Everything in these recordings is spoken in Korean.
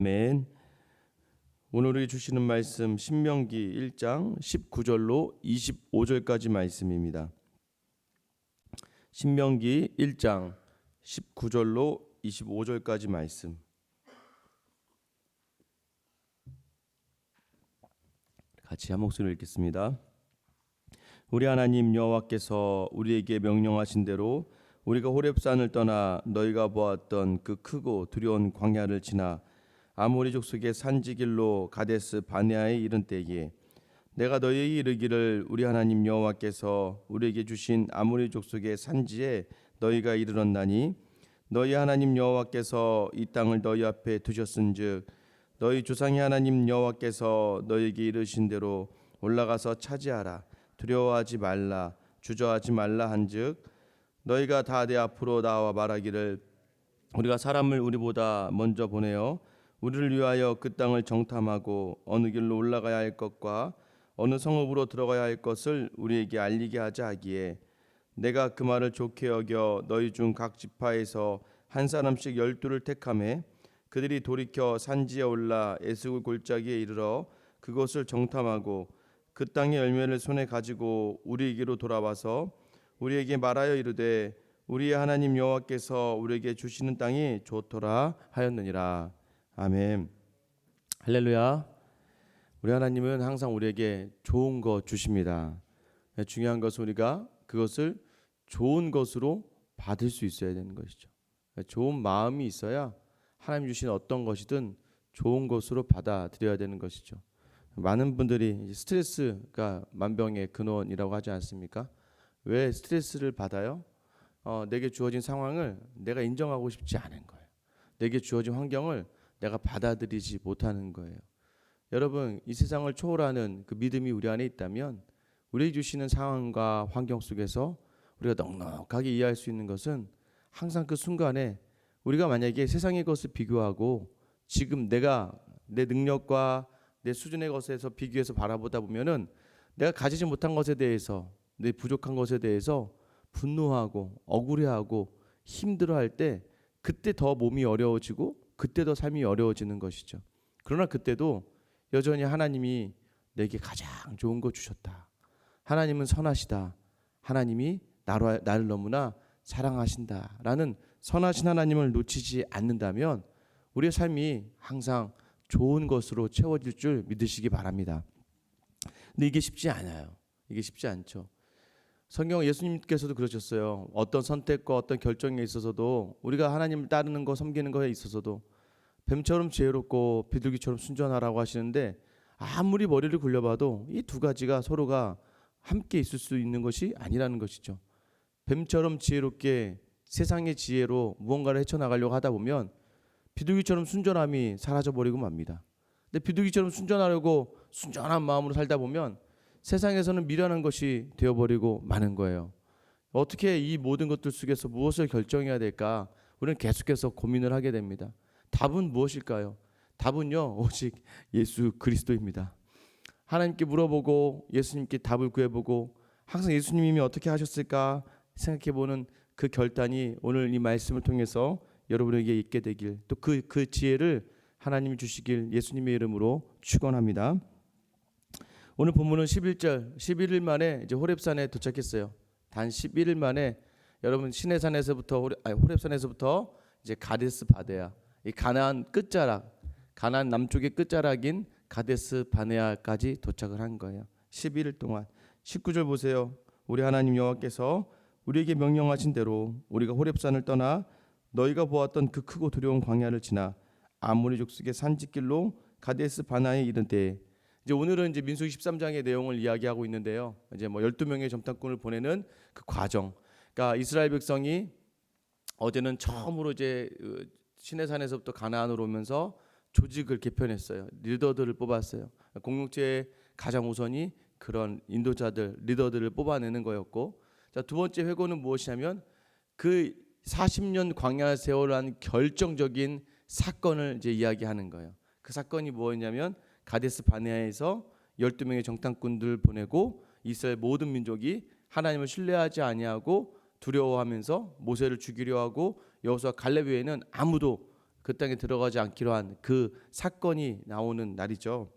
아멘. 오늘 우리 주시는 말씀 신명기 1장 19절로 25절까지 말씀입니다. 신명기 1장 19절로 25절까지 말씀. 같이 한 목소리로 읽겠습니다. 우리 하나님 여호와께서 우리에게 명령하신 대로 우리가 호렙산을 떠나 너희가 보았던 그 크고 두려운 광야를 지나 아모리 족속의 산지길로 가데스 바네아에 이른 때에 내가 너희에게 이르기를 우리 하나님 여호와께서 우리에게 주신 아모리 족속의 산지에 너희가 이르렀나니 너희 하나님 여호와께서 이 땅을 너희 앞에 두셨은즉 너희 조상의 하나님 여호와께서 너희에게 이르신 대로 올라가서 차지하라. 두려워하지 말라, 주저하지 말라 한즉 너희가 다 내 앞으로 나와 말하기를 우리가 사람을 우리보다 먼저 보내어 우리를 위하여 그 땅을 정탐하고 어느 길로 올라가야 할 것과 어느 성읍으로 들어가야 할 것을 우리에게 알리게 하자 하기에 내가 그 말을 좋게 여겨 너희 중 각 지파에서 한 사람씩 12를 택하매 그들이 돌이켜 산지에 올라 에스굴 골짜기에 이르러 그곳을 정탐하고 그 땅의 열매를 손에 가지고 우리에게로 돌아와서 우리에게 말하여 이르되 우리의 하나님 여호와께서 우리에게 주시는 땅이 좋도라 하였느니라. 아멘. 할렐루야. 우리 하나님은 항상 우리에게 좋은 것 주십니다. 중요한 것은 우리가 그것을 좋은 것으로 받을 수 있어야 되는 것이죠. 좋은 마음이 있어야 하나님 주신 어떤 것이든 좋은 것으로 받아들여야 되는 것이죠. 많은 분들이 스트레스가 만병의 근원이라고 하지 않습니까? 왜 스트레스를 받아요? 내게 주어진 상황을 내가 인정하고 싶지 않은 거예요. 내게 주어진 환경을 내가 받아들이지 못하는 거예요. 여러분, 이 세상을 초월하는 그 믿음이 우리 안에 있다면 우리에게 주시는 상황과 환경 속에서 우리가 넉넉하게 이해할 수 있는 것은 항상 그 순간에 우리가 만약에 세상의 것을 비교하고 지금 내가 내 능력과 내 수준의 것에서 비교해서 바라보다 보면은 내가 가지지 못한 것에 대해서 내 부족한 것에 대해서 분노하고 억울해하고 힘들어할 때 그때 더 몸이 어려워지고 그때 더 삶이 어려워지는 것이죠. 그러나 그때도 여전히 하나님이 내게 가장 좋은 거 주셨다. 하나님은 선하시다. 하나님이 나를 너무나 사랑하신다라는 선하신 하나님을 놓치지 않는다면 우리의 삶이 항상 좋은 것으로 채워질 줄 믿으시기 바랍니다. 근데 이게 쉽지 않아요. 이게 쉽지 않죠. 성경 예수님께서도 그러셨어요. 어떤 선택과 어떤 결정에 있어서도 우리가 하나님을 따르는 거 섬기는 거에 있어서도 뱀처럼 지혜롭고 비둘기처럼 순전하라고 하시는데 아무리 머리를 굴려봐도 이 두 가지가 서로가 함께 있을 수 있는 것이 아니라는 것이죠. 뱀처럼 지혜롭게 세상의 지혜로 무언가를 헤쳐나가려고 하다 보면 비둘기처럼 순전함이 사라져버리고 맙니다. 근데 비둘기처럼 순전하려고 순전한 마음으로 살다 보면 세상에서는 미련한 것이 되어버리고 마는 거예요. 어떻게 이 모든 것들 속에서 무엇을 결정해야 될까? 우리는 계속해서 고민을 하게 됩니다. 답은 무엇일까요? 답은요, 오직 예수 그리스도입니다. 하나님께 물어보고 예수님께 답을 구해보고 항상 예수님이 어떻게 하셨을까 생각해보는 그 결단이 오늘 이 말씀을 통해서 여러분에게 있게 되길, 또 그 지혜를 하나님이 주시길 예수님의 이름으로 축원합니다. 오늘 본문은 11일 만에 이제 호렙산에 도착했어요. 단 11일 만에 여러분 시내산에서부터 호렙산에서부터 이제 가데스 바네아, 이 가나안 끝자락, 가나안 남쪽의 끝자락인 가데스 바네아까지 도착을 한 거예요. 11일 동안. 19절 보세요. 우리 하나님 여호와께서 우리에게 명령하신 대로 우리가 호렙산을 떠나 너희가 보았던 그 크고 두려운 광야를 지나 아모리 족속의 산지길로 가데스 바네아에 이른 때에 이제 오늘은 이제 민수기 13장의 내용을 이야기하고 있는데요. 이제 12명의 정탐꾼을 보내는 그 과정. 그러니까 이스라엘 백성이 어제는 처음으로 이제 시내산에서부터 가나안으로 오면서 조직을 개편했어요. 리더들을 뽑았어요. 공동체의 가장 우선이 그런 인도자들, 리더들을 뽑아내는 거였고, 자, 두 번째 회고는 무엇이냐면 그 40년 광야 세월한 결정적인 사건을 이제 이야기하는 거예요. 그 사건이 뭐였냐면 가데스 바네아에서 12명의 정탐꾼들 보내고 이스라엘 모든 민족이 하나님을 신뢰하지 아니하고 두려워하면서 모세를 죽이려 하고 여호수아 갈렙 외에는 아무도 그 땅에 들어가지 않기로 한 그 사건이 나오는 날이죠.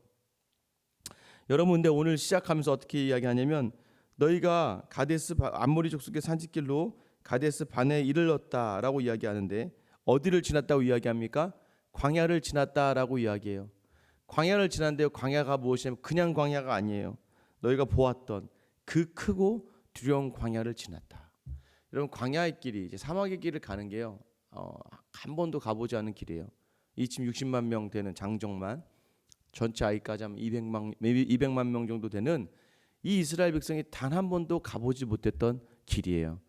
여러분, 근데 오늘 시작하면서 어떻게 이야기하냐면 너희가 가데스 암모리 족속의 산지길로 가데스 반에 이르렀다라고 이야기하는데 어디를 지났다고 이야기합니까? 광야를 지났다라고 이야기해요. 광야를 지났는데요. 광야가 무엇이냐면 그냥 광야가 아니에요. 너희가 보았던 그 크고 두려운 광야를 지났다. 여러분, 광야의 길이 이제 사막의 길을 가는 게요. 한 번도 가보지 않은 길이에요. 이 지금 60만 명 되는 장정만 전체 아이까지 하면 200만 명 정도 되는 이 이스라엘 백성이 단 한 번도 가보지 못했던 길이에요.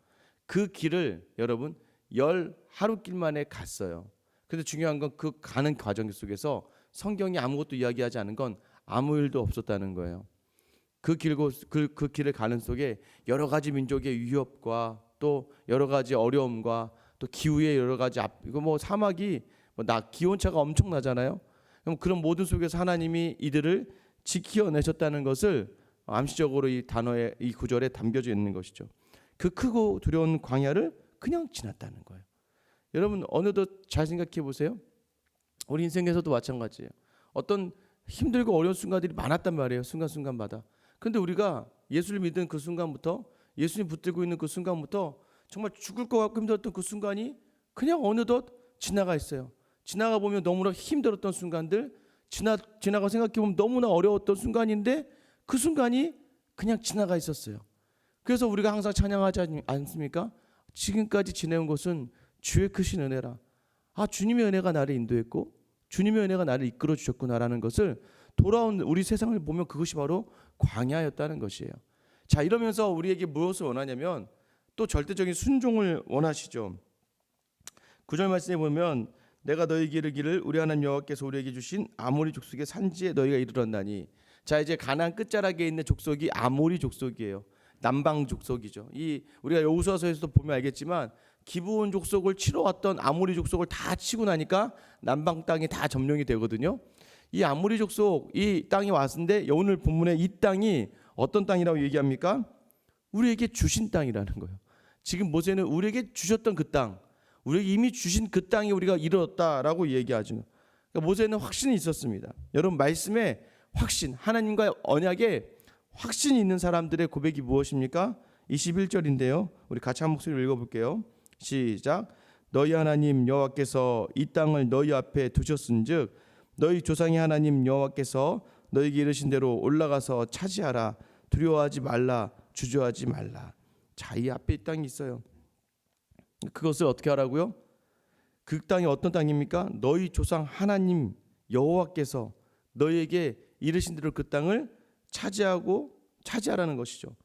그 길을 여러분 10하루길 만에 갔어요. 근데 중요한 건 그 가는 과정 속에서 성경이 아무것도 이야기하지 않은 건 아무 일도 없었다는 거예요. 그 길을 가는 속에 여러 가지 민족의 위협과 또 여러 가지 어려움과 또 기후의 여러 가지 이거 뭐 사막이 기온차가 엄청나잖아요. 그럼 모든 속에서 하나님이 이들을 지켜내셨다는 것을 암시적으로 이 단어에 이 구절에 담겨져 있는 것이죠. 그 크고 두려운 광야를 그냥 지났다는 거예요. 여러분, 어느덧 잘 생각해 보세요. 우리 인생에서도 마찬가지예요. 어떤 힘들고 어려운 순간들이 많았단 말이에요. 순간순간마다. 그런데 우리가 예수를 믿은 그 순간부터, 예수님 붙들고 있는 그 순간부터 정말 죽을 것 같고 힘들었던 그 순간이 그냥 어느덧 지나가 있어요. 지나가 보면 너무나 힘들었던 순간들, 지나가 생각해 보면 너무나 어려웠던 순간인데 그 순간이 그냥 지나가 있었어요. 그래서 우리가 항상 찬양하지 않습니까? 지금까지 지내온 것은 주의 크신 은혜라. 주님의 은혜가 나를 인도했고 주님의 은혜가 나를 이끌어 주셨구나라는 것을 돌아온 우리 세상을 보면 그것이 바로 광야였다는 것이에요. 자, 이러면서 우리에게 무엇을 원하냐면 또 절대적인 순종을 원하시죠. 9절 말씀에 보면 내가 너희에게 이르기를 우리 하나님 여호와께서 우리에게 주신 아모리 족속의 산지에 너희가 이르렀나니. 자, 이제 가나안 끝자락에 있는 족속이 아모리 족속이에요. 남방 족속이죠. 이 우리가 여호수아서에서도 보면 알겠지만 기브온 족속을 치러 왔던 아모리 족속을 다 치고 나니까 남방 땅이 다 점령이 되거든요. 이 아모리 족속 이 땅이 왔는데 오늘 본문에 이 땅이 어떤 땅이라고 얘기합니까? 우리에게 주신 땅이라는 거예요. 지금 모세는 우리에게 주셨던 그 땅, 우리에게 이미 주신 그 땅에 우리가 이르렀다라고 얘기하죠. 그러니까 모세는 확신이 있었습니다. 여러분, 말씀에 확신, 하나님과의 언약에 확신이 있는 사람들의 고백이 무엇입니까? 21절인데요. 우리 같이 한 목소리로 읽어볼게요. 시작. 너희 하나님 여호와께서 이 땅을 너희 앞에 두셨은즉 너희 조상의 하나님 여호와께서 너희에게 이르신 대로 올라가서 차지하라. 두려워하지 말라. 주저하지 말라. 자, 이 앞에 이 땅이 있어요. 그것을 어떻게 하라고요? 그 땅이 어떤 땅입니까? 너희 조상 하나님 여호와께서 너희에게 이르신 대로 그 땅을 차지하라는 것이죠.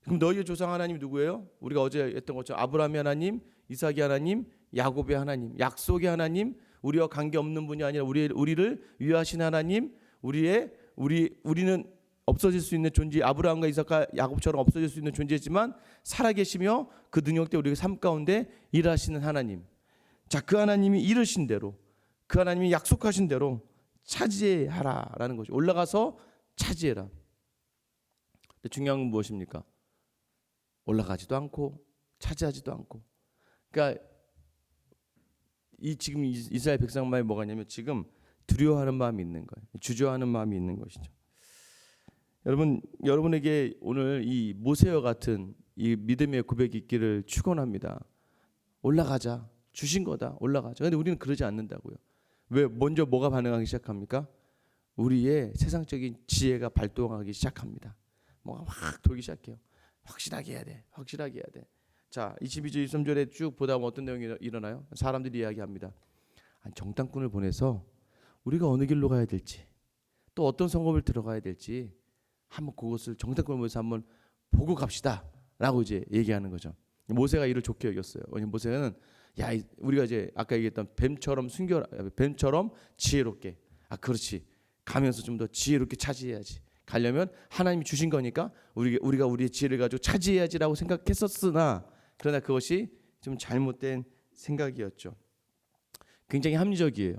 그럼 너희의 조상 하나님이 누구예요? 우리가 어제 했던 것처럼 아브라함의 하나님, 이삭의 하나님, 야곱의 하나님, 약속의 하나님, 우리와 관계없는 분이 아니라 우리를 위하신 하나님, 우리는 없어질 수 있는 존재, 아브라함과 이삭과 야곱처럼 없어질 수 있는 존재지만 살아계시며 그 능력대 우리의 삶 가운데 일하시는 하나님. 자, 그 하나님이 이르신 대로, 그 하나님이 약속하신 대로 차지하라라는 거죠. 올라가서 차지해라. 근데 중요한 건 무엇입니까? 올라가지도 않고 차지하지도 않고. 그러니까 이 지금 이스라엘 백성만이 뭐가 있냐면 지금 두려워하는 마음이 있는 거예요. 주저하는 마음이 있는 것이죠. 여러분에게 오늘 이 모세와 같은 이 믿음의 고백이 있기를 축원합니다. 올라가자. 주신 거다. 올라가자. 그런데 우리는 그러지 않는다고요. 왜? 먼저 뭐가 반응하기 시작합니까? 우리의 세상적인 지혜가 발동하기 시작합니다. 뭐가 확 돌기 시작해요. 확실하게 해야 돼. 확실하게 해야 돼. 자, 22절 23절에 쭉 보다 보면 어떤 내용이 일어나요? 사람들이 이야기합니다. 정탐꾼을 보내서 우리가 어느 길로 가야 될지 또 어떤 성읍을 들어가야 될지 한번 그것을 정탐꾼을 보내서 한번 보고 갑시다 라고 이제 얘기하는 거죠. 모세가 이를 좋게 여겼어요. 왜냐면 모세는 우리가 이제 아까 얘기했던 뱀처럼 지혜롭게 그렇지 가면서 좀 더 지혜롭게 차지해야지. 가려면 하나님이 주신 거니까 우리가 우리의 지혜를 가지고 차지해야지라고 생각했었으나 그러나 그것이 좀 잘못된 생각이었죠. 굉장히 합리적이에요.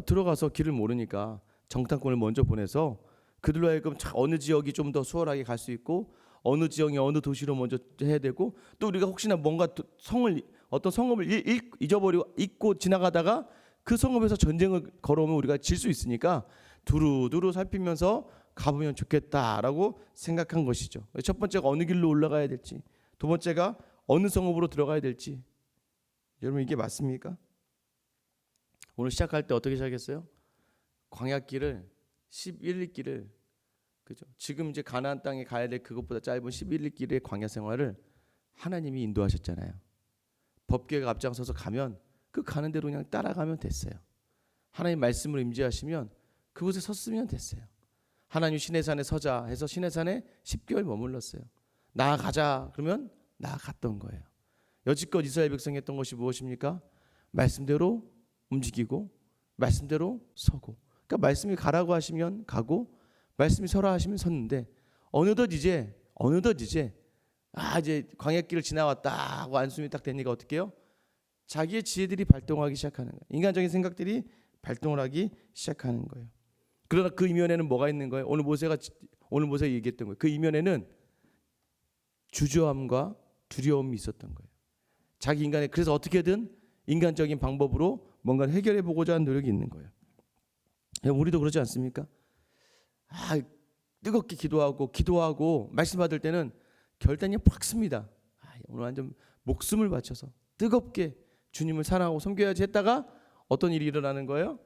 들어가서 길을 모르니까 정탐꾼을 먼저 보내서 그들로 하여금 어느 지역이 좀 더 수월하게 갈 수 있고 어느 지역이 어느 도시로 먼저 해야 되고 또 우리가 혹시나 뭔가 어떤 성읍을 잊어버리고 잊고 지나가다가 그 성읍에서 전쟁을 걸어오면 우리가 질 수 있으니까 두루두루 살피면서 가보면 좋겠다라고 생각한 것이죠. 첫 번째가 어느 길로 올라가야 될지, 두 번째가 어느 성읍으로 들어가야 될지. 여러분 이게 맞습니까? 오늘 시작할 때 어떻게 시작했어요? 광야길을 11일길을, 그죠? 지금 이제 가나안 땅에 가야 될 그것보다 짧은 11일길의 광야 생활을 하나님이 인도하셨잖아요. 법궤가 앞장서서 가면 그 가는 대로 그냥 따라가면 됐어요. 하나님 말씀을 임재하시면 그곳에 섰으면 됐어요. 하나님 시내산에 서자 해서 시내산에 10개월 머물렀어요. 나아가자 그러면 나아갔던 거예요. 여지껏 이스라엘 백성이 했던 것이 무엇입니까? 말씀대로 움직이고 말씀대로 서고. 그러니까 말씀이 가라고 하시면 가고 말씀이 서라 하시면 섰는데 어느덧 이제 이제 광야길을 지나왔다 하고 안수이 딱 되니까 어떻게 해요? 자기의 지혜들이 발동하기 시작하는 거예요. 인간적인 생각들이 발동을 하기 시작하는 거예요. 그러나 그 이면에는 뭐가 있는 거예요? 오늘 모세가 얘기했던 거예요. 그 이면에는 주저함과 두려움이 있었던 거예요. 자기 인간의, 그래서 어떻게든 인간적인 방법으로 뭔가를 해결해 보고자 하는 노력이 있는 거예요. 우리도 그러지 않습니까? 뜨겁게 기도하고 말씀 받을 때는 결단이 팍 씁니다. 오늘 완전 목숨을 바쳐서 뜨겁게 주님을 사랑하고 섬겨야지 했다가 어떤 일이 일어나는 거예요?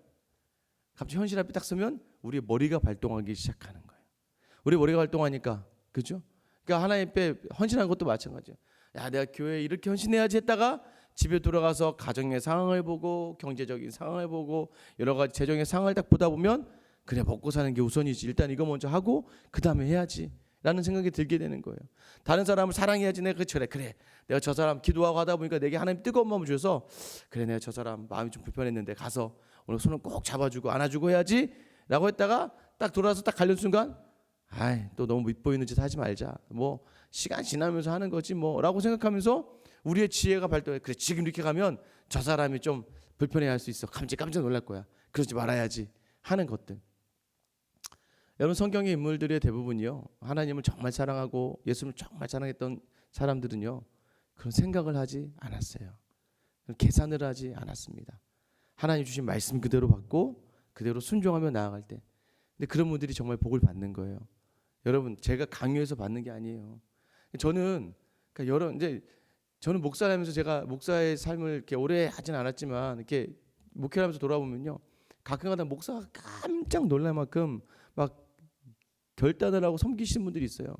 갑자기 현실 앞에 딱 서면 우리의 머리가 발동하기 시작하는 거예요. 우리 머리가 발동하니까, 그죠? 그러니까 하나님 앞에 헌신한 것도 마찬가지예요. 내가 교회에 이렇게 헌신해야지 했다가 집에 돌아가서 가정의 상황을 보고 경제적인 상황을 보고 여러 가지 재정의 상황을 딱 보다 보면 그래, 먹고 사는 게 우선이지, 일단 이거 먼저 하고 그 다음에 해야지 라는 생각이 들게 되는 거예요. 다른 사람을 사랑해야지. 내가 그래 내가 저 사람 기도하고 하다 보니까 내게 하나님 뜨거운 마음을 주셔서 그래, 내가 저 사람 마음이 좀 불편했는데 가서 오늘 손을 꼭 잡아주고 안아주고 해야지 라고 했다가 딱 돌아서 딱 가려는 순간 또 너무 밉보이는 짓 하지 말자, 뭐 시간 지나면서 하는 거지 뭐 라고 생각하면서 우리의 지혜가 발동해. 그래, 지금 이렇게 가면 저 사람이 좀 불편해할 수 있어, 깜짝 놀랄 거야, 그러지 말아야지 하는 것들. 여러분, 성경의 인물들의 대부분이요, 하나님을 정말 사랑하고 예수님을 정말 사랑했던 사람들은요, 그런 생각을 하지 않았어요. 계산을 하지 않았습니다. 하나님 주신 말씀 그대로 받고 그대로 순종하며 나아갈 때, 근데 그런 분들이 정말 복을 받는 거예요. 여러분, 제가 강요해서 받는 게 아니에요. 저는 저는 목사라면서 제가 목사의 삶을 이렇게 오래 하진 않았지만 이렇게 목회하면서 돌아보면요, 가끔가다 목사가 깜짝 놀랄 만큼 막 결단을 하고 섬기시는 분들이 있어요.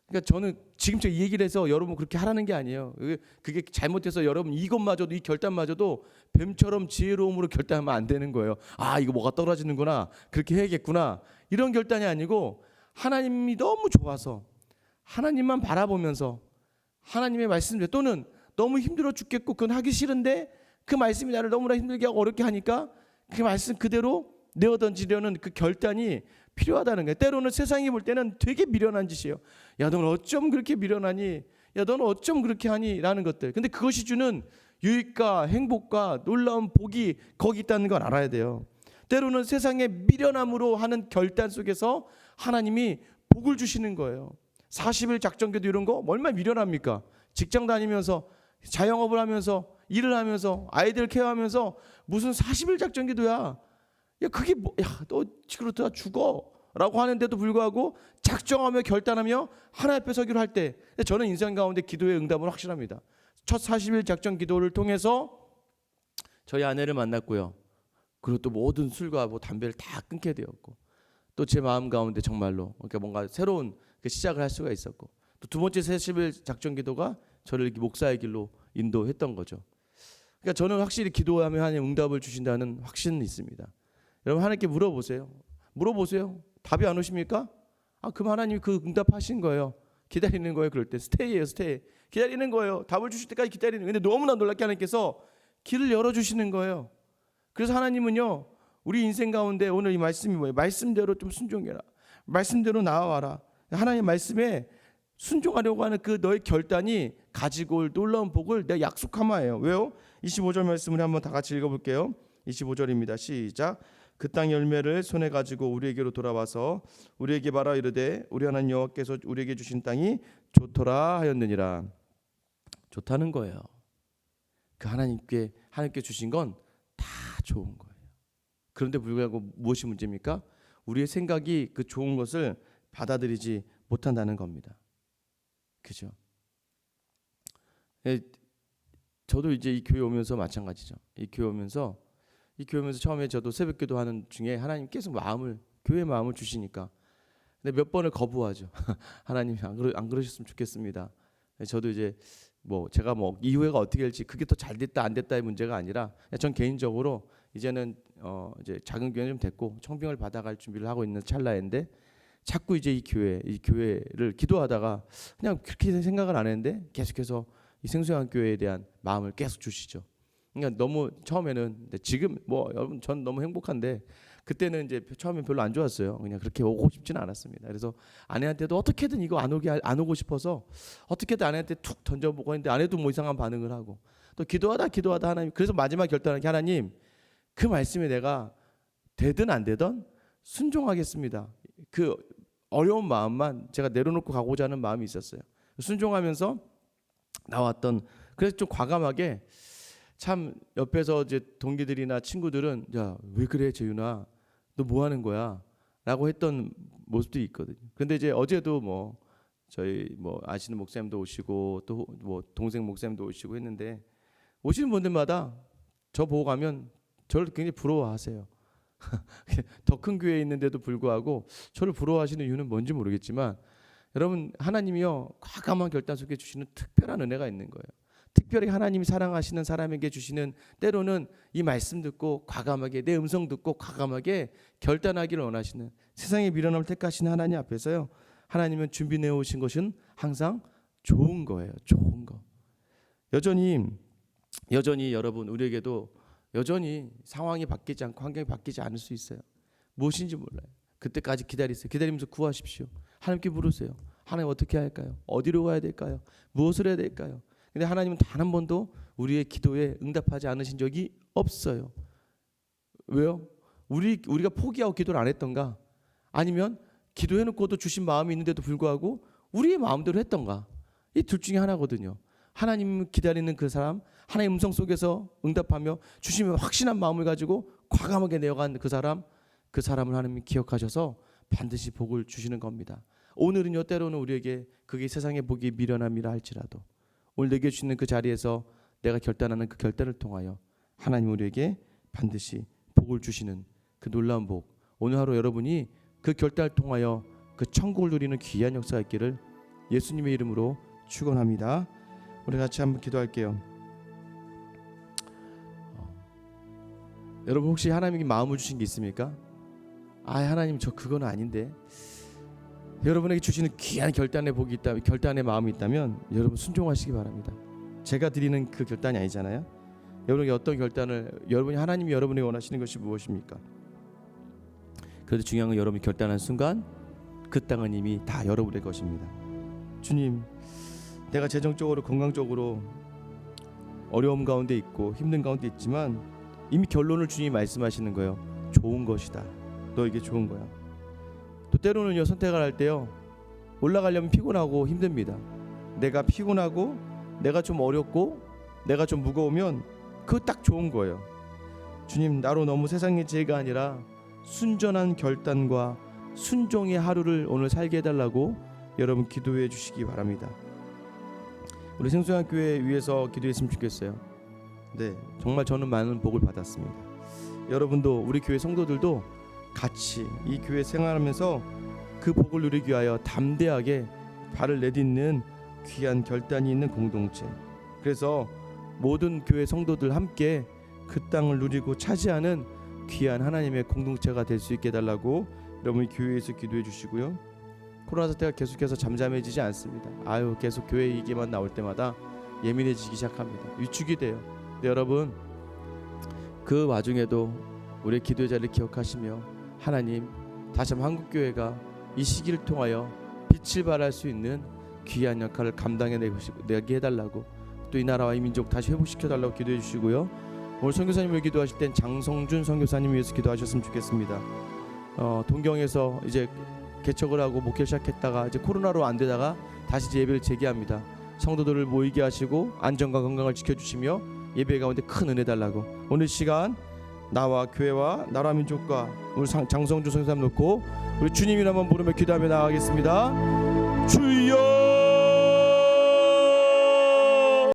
그러니까 저는 지금 이 얘기를 해서 여러분 그렇게 하라는 게 아니에요. 그게 잘못해서 여러분 이것마저도, 이 결단마저도 뱀처럼 지혜로움으로 결단하면 안 되는 거예요. 이거 뭐가 떨어지는구나, 그렇게 해야겠구나, 이런 결단이 아니고 하나님이 너무 좋아서 하나님만 바라보면서 하나님의 말씀들, 또는 너무 힘들어 죽겠고 그건 하기 싫은데 그 말씀이 나를 너무나 힘들게 하고 어렵게 하니까 그 말씀 그대로 내어던지려는 그 결단이 필요하다는 거예요. 때로는 세상이 볼 때는 되게 미련한 짓이에요. 야, 너는 어쩜 그렇게 미련하니? 야, 너는 어쩜 그렇게 하니? 라는 것들. 근데 그것이 주는 유익과 행복과 놀라운 복이 거기 있다는 걸 알아야 돼요. 때로는 세상의 미련함으로 하는 결단 속에서 하나님이 복을 주시는 거예요. 40일 작전기도 이런 거 얼마나 미련합니까? 직장 다니면서 자영업을 하면서 일을 하면서 아이들 케어하면서 무슨 40일 작전기도야. 야, 그게 뭐, 너 그러다 죽어 라고 하는데도 불구하고 작정하며 결단하며 하나님 앞에 서기로 할 때, 저는 인생 가운데 기도의 응답은 확실합니다. 첫 40일 작전 기도를 통해서 저희 아내를 만났고요, 그리고 또 모든 술과 담배를 다 끊게 되었고, 또 제 마음 가운데 정말로 그러니까 뭔가 새로운 시작을 할 수가 있었고, 또 두 번째 40일 작전 기도가 저를 이렇게 목사의 길로 인도했던 거죠. 그러니까 저는 확실히 기도하면 하나님 응답을 주신다는 확신은 있습니다. 여러분, 하나님께 물어보세요. 답이 안 오십니까? 그럼 하나님이 그 응답하신 거예요. 기다리는 거예요. 그럴 때 스테이예요. 스테이. 기다리는 거예요. 답을 주실 때까지 기다리는 거예요. 근데 너무나 놀랍게 하나님께서 길을 열어주시는 거예요. 그래서 하나님은요, 우리 인생 가운데 오늘 이 말씀이 뭐예요? 말씀대로 좀 순종해라, 말씀대로 나아와라. 하나님 말씀에 순종하려고 하는 그 너의 결단이 가지고 올 놀라운 복을 내가 약속하마예요. 왜요? 25절 말씀을 한번 다 같이 읽어볼게요. 25절입니다. 시작. 그 땅 열매를 손에 가지고 우리에게로 돌아와서 우리에게 말하 이르되 우리 하나님 여호와께서 우리에게 주신 땅이 좋더라 하였느니라. 좋다는 거예요. 그 하나님께 주신 건 다 좋은 거예요. 그런데 불구하고 무엇이 문제입니까? 우리의 생각이 그 좋은 것을 받아들이지 못한다는 겁니다. 그죠? 저도 이제 이 교회 오면서 마찬가지죠. 이 교회 오면서 처음에 저도 새벽기도 하는 중에 하나님 계속 교회의 마음을 주시니까, 근데 몇 번을 거부하죠. 하나님 안 그러셨으면 좋겠습니다. 저도 이제 제가 이후에가 어떻게 될지, 그게 더 잘 됐다 안 됐다의 문제가 아니라, 전 개인적으로 이제는 이제 작은 교회는 좀 됐고 청빙을 받아갈 준비를 하고 있는 찰나인데, 자꾸 이제 이 교회를 기도하다가 그냥 그렇게 생각을 안 했는데 계속해서 이 생수양 교회에 대한 마음을 계속 주시죠. 그러니까 너무 처음에는, 지금 여러분 전 너무 행복한데, 그때는 이제 처음에 별로 안 좋았어요. 그냥 그렇게 오고 싶지는 않았습니다. 그래서 아내한테도 어떻게든 이거 안 오고 싶어서 어떻게든 아내한테 툭 던져보고 했는데, 아내도 이상한 반응을 하고, 또 기도하다 하나님, 그래서 마지막 결단한 게, 하나님 그 말씀에 내가 되든 안 되든 순종하겠습니다. 그 어려운 마음만 제가 내려놓고 가고자 하는 마음이 있었어요. 순종하면서 나왔던, 그래서 좀 과감하게, 참 옆에서 이제 동기들이나 친구들은 야, 왜 그래 재윤아, 너 뭐 하는 거야? 라고 했던 모습도 있거든요. 근데 이제 어제도 저희 아시는 목사님도 오시고 또 동생 목사님도 오시고 했는데, 오시는 분들마다 저 보고 가면 저를 굉장히 부러워하세요. 더 큰 교회에 있는데도 불구하고 저를 부러워하시는 이유는 뭔지 모르겠지만, 여러분 하나님이요 과감한 결단 속에 주시는 특별한 은혜가 있는 거예요. 특별히 하나님이 사랑하시는 사람에게 주시는, 때로는 이 말씀 듣고 과감하게, 내 음성 듣고 과감하게 결단하기를 원하시는, 세상의 미련함을 택하신 하나님 앞에서요, 하나님은 준비해 오신 것은 항상 좋은 거예요. 좋은 거. 여전히 여러분, 우리에게도 여전히 상황이 바뀌지 않고 환경이 바뀌지 않을 수 있어요. 무엇인지 몰라요. 그때까지 기다리세요. 기다리면서 구하십시오. 하나님께 물으세요. 하나님 어떻게 할까요? 어디로 가야 될까요? 무엇을 해야 될까요? 근데 하나님은 단 한 번도 우리의 기도에 응답하지 않으신 적이 없어요. 왜요? 우리가 포기하고 기도를 안 했던가? 아니면 기도해놓고도 주신 마음이 있는데도 불구하고 우리의 마음대로 했던가? 이 둘 중에 하나거든요. 하나님 기다리는 그 사람, 하나님의 음성 속에서 응답하며 주시면 확신한 마음을 가지고 과감하게 내어간 그 사람을 하나님이 기억하셔서 반드시 복을 주시는 겁니다. 오늘은요, 때로는 우리에게 그게 세상의 복이 미련함이라 할지라도, 오늘 내게 주시는 그 자리에서 내가 결단하는 그 결단을 통하여 하나님 우리에게 반드시 복을 주시는 그 놀라운 복, 오늘 하루 여러분이 그 결단을 통하여 그 천국을 누리는 귀한 역사가 있기를 예수님의 이름으로 축원합니다. 우리 같이 한번 기도할게요. 여러분 혹시 하나님께 마음을 주신 게 있습니까? 하나님 저 그건 아닌데, 여러분에게 주시는 귀한 결단의 복이 있다면, 결단의 마음이 있다면 여러분 순종하시기 바랍니다. 제가 드리는 그 결단이 아니잖아요. 여러분이 어떤 결단을, 하나님이 여러분에게 원하시는 것이 무엇입니까? 그래도 중요한 건 여러분이 결단한 순간 그 땅은 이미 다 여러분의 것입니다. 주님, 내가 재정적으로 건강적으로 어려움 가운데 있고 힘든 가운데 있지만 이미 결론을 주님이 말씀하시는 거예요. 좋은 것이다. 너에게 좋은 거야. 또 때로는요, 선택을 할 때요, 올라가려면 피곤하고 힘듭니다. 내가 피곤하고 내가 좀 어렵고 내가 좀 무거우면 그거 딱 좋은 거예요. 주님, 나로 너무 세상의 지혜가 아니라 순전한 결단과 순종의 하루를 오늘 살게 해달라고 여러분 기도해 주시기 바랍니다. 우리 생수양교회 위해서 기도했으면 좋겠어요. 네, 정말 저는 많은 복을 받았습니다. 여러분도, 우리 교회 성도들도 같이 이 교회 생활하면서 그 복을 누리기 위하여 담대하게 발을 내딛는 귀한 결단이 있는 공동체, 그래서 모든 교회 성도들 함께 그 땅을 누리고 차지하는 귀한 하나님의 공동체가 될 수 있게 해달라고 여러분이 교회에서 기도해 주시고요. 코로나 사태가 계속해서 잠잠해지지 않습니다. 계속 교회 얘기만 나올 때마다 예민해지기 시작합니다. 위축이 돼요. 근데 여러분, 그 와중에도 우리의 기도의 자리를 기억하시며 하나님, 다시 한번 한국교회가 이 시기를 통하여 빛을 발할 수 있는 귀한 역할을 감당해내게 해달라고, 또 이 나라와 이 민족 다시 회복시켜달라고 기도해 주시고요. 오늘 선교사님을 기도하실 땐 장성준 선교사님 위해서 기도하셨으면 좋겠습니다. 동경에서 이제 개척을 하고 목회를 시작했다가 이제 코로나로 안 되다가 다시 이제 예배를 재개합니다. 성도들을 모이게 하시고 안전과 건강을 지켜주시며 예배 가운데 큰 은혜 달라고, 오늘 시간 나와 교회와 나라 민족과 우리 장성주 선생님 놓고 우리 주님이라 한번 부르며 기도하며 나가겠습니다. 주여